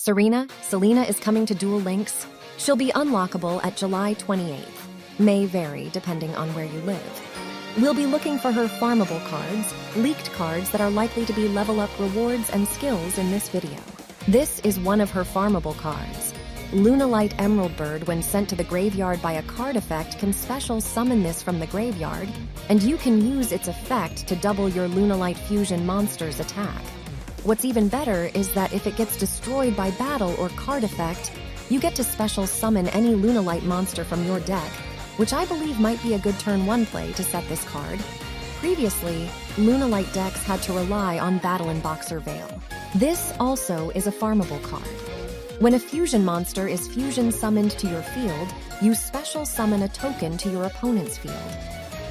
Serena, Celina is coming to Duel Links. She'll be unlockable at July 28th. May vary depending on where you live. We'll be looking for her farmable cards, leaked cards that are likely to be level-up rewards and skills in this video. This is one of her farmable cards. Lunalight Emerald Bird, when sent to the graveyard by a card effect, can special summon this from the graveyard, and you can use its effect to double your Lunalight Fusion monster's attack. What's even better is that if it gets destroyed by battle or card effect, you get to special summon any Lunalight monster from your deck, which I believe might be a good turn 1 play to set this card. Previously, Lunalight decks had to rely on Battle and Boxer Veil. This also is a farmable card. When a fusion monster is fusion summoned to your field, you special summon a token to your opponent's field.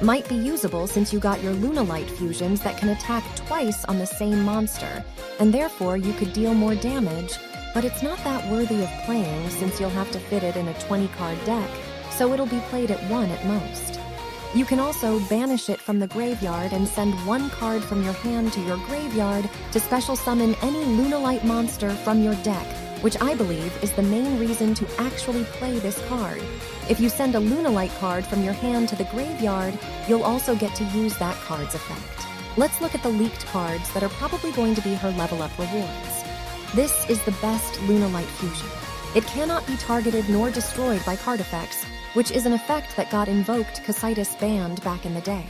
Might be usable since you got your Lunalight fusions that can attack twice on the same monster, and therefore you could deal more damage, but it's not that worthy of playing since you'll have to fit it in a 20-card deck, so it'll be played at 1 at most. You can also banish it from the graveyard and send 1 card from your hand to your graveyard to special summon any Lunalight monster from your deck, which I believe is the main reason to actually play this card. If you send a Lunalight card from your hand to the graveyard, you'll also get to use that card's effect. Let's look at the leaked cards that are probably going to be her level-up rewards. This is the best Lunalight fusion. It cannot be targeted nor destroyed by card effects, which is an effect that got invoked Casitas banned back in the day.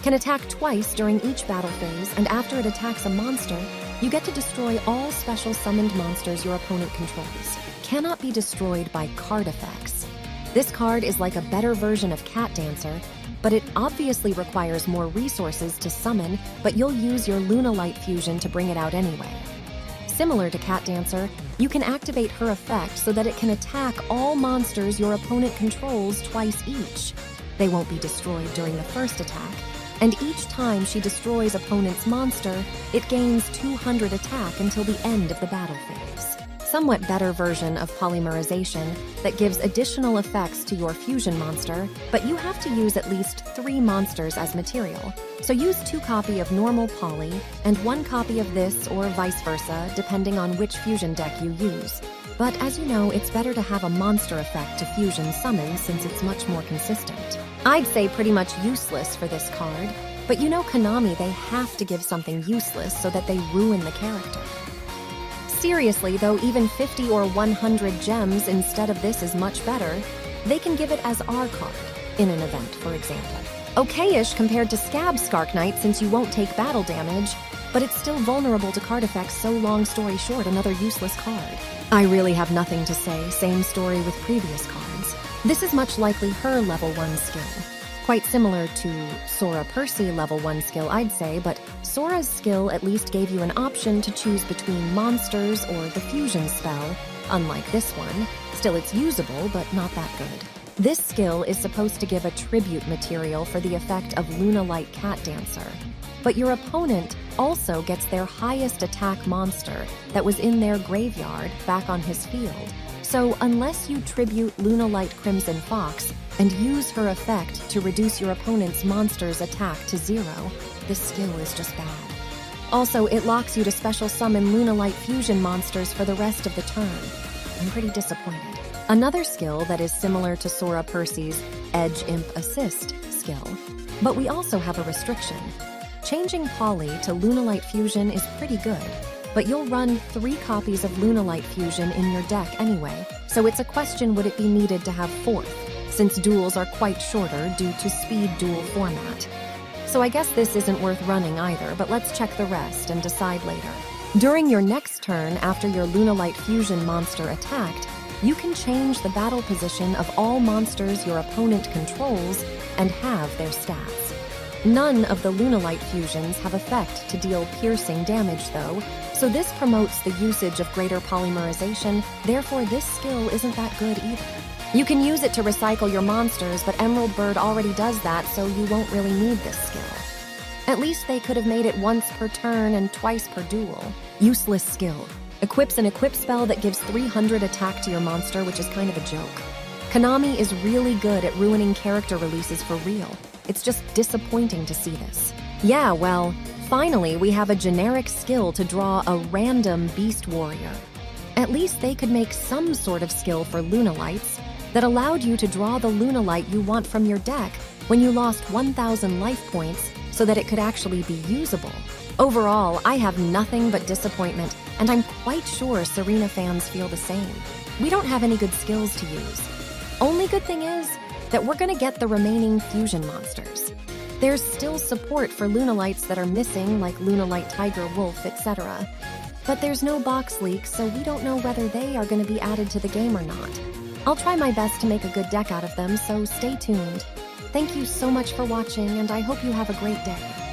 Can attack twice during each battle phase, and after it attacks a monster, you get to destroy all special summoned monsters your opponent controls. Cannot be destroyed by card effects. This card is like a better version of Cat Dancer, but it obviously requires more resources to summon, but you'll use your Lunalight fusion to bring it out anyway. Similar to Cat Dancer, you can activate her effect so that it can attack all monsters your opponent controls twice each. They won't be destroyed during the first attack, and each time she destroys opponent's monster, it gains 200 attack until the end of the battle phase. Somewhat better version of Polymerization that gives additional effects to your fusion monster, but you have to use at least 3 monsters as material. So use 2 copy of normal Poly and 1 copy of this, or vice versa, depending on which fusion deck you use. But as you know, it's better to have a monster effect to fusion summon since it's much more consistent. I'd say pretty much useless for this card, but you know Konami, they have to give something useless so that they ruin the character. Seriously though, even 50 or 100 gems instead of this is much better. They can give it as R card, in an event for example. Okay-ish compared to Scab Skark Knight since you won't take battle damage, but it's still vulnerable to card effects, so long story short, another useless card. I really have nothing to say, same story with previous cards. This is much likely her level 1 skill. Quite similar to Sora Percy level 1 skill, I'd say, but Sora's skill at least gave you an option to choose between monsters or the fusion spell, unlike this one. Still, it's usable, but not that good. This skill is supposed to give a tribute material for the effect of Lunalight Cat Dancer, but your opponent also gets their highest attack monster that was in their graveyard back on his field. So unless you tribute Lunalight Crimson Fox and use her effect to reduce your opponent's monster's attack to 0, this skill is just bad. Also, it locks you to special summon Lunalight fusion monsters for the rest of the turn. I'm pretty disappointed. Another skill that is similar to Sora Percy's Edge Imp Assist skill, but we also have a restriction. Changing Poly to Lunalight Fusion is pretty good, but you'll run 3 copies of Lunalight Fusion in your deck anyway, so it's a question would it be needed to have 4th, since duels are quite shorter due to speed duel format. So I guess this isn't worth running either, but let's check the rest and decide later. During your next turn after your Lunalight Fusion monster attacked, you can change the battle position of all monsters your opponent controls and have their stats. None of the Lunalight fusions have effect to deal piercing damage though, so this promotes the usage of greater polymerization, therefore this skill isn't that good either. You can use it to recycle your monsters, but Emerald Bird already does that, so you won't really need this skill. At least they could have made it once per turn and twice per duel. Useless skill. Equips an equip spell that gives 300 attack to your monster, which is kind of a joke. Konami is really good at ruining character releases for real. It's just disappointing to see this. Yeah, well, finally we have a generic skill to draw a random Beast Warrior. At least they could make some sort of skill for Lunalights that allowed you to draw the Lunalight you want from your deck when you lost 1,000 life points so that it could actually be usable. Overall, I have nothing but disappointment, and I'm quite sure Serena fans feel the same. We don't have any good skills to use. Only good thing is that we're gonna get the remaining fusion monsters. There's still support for Lunalights that are missing, like Lunalight Tiger Wolf, etc. But there's no box leaks, so we don't know whether they are gonna be added to the game or not. I'll try my best to make a good deck out of them, so stay tuned. Thank you so much for watching, and I hope you have a great day.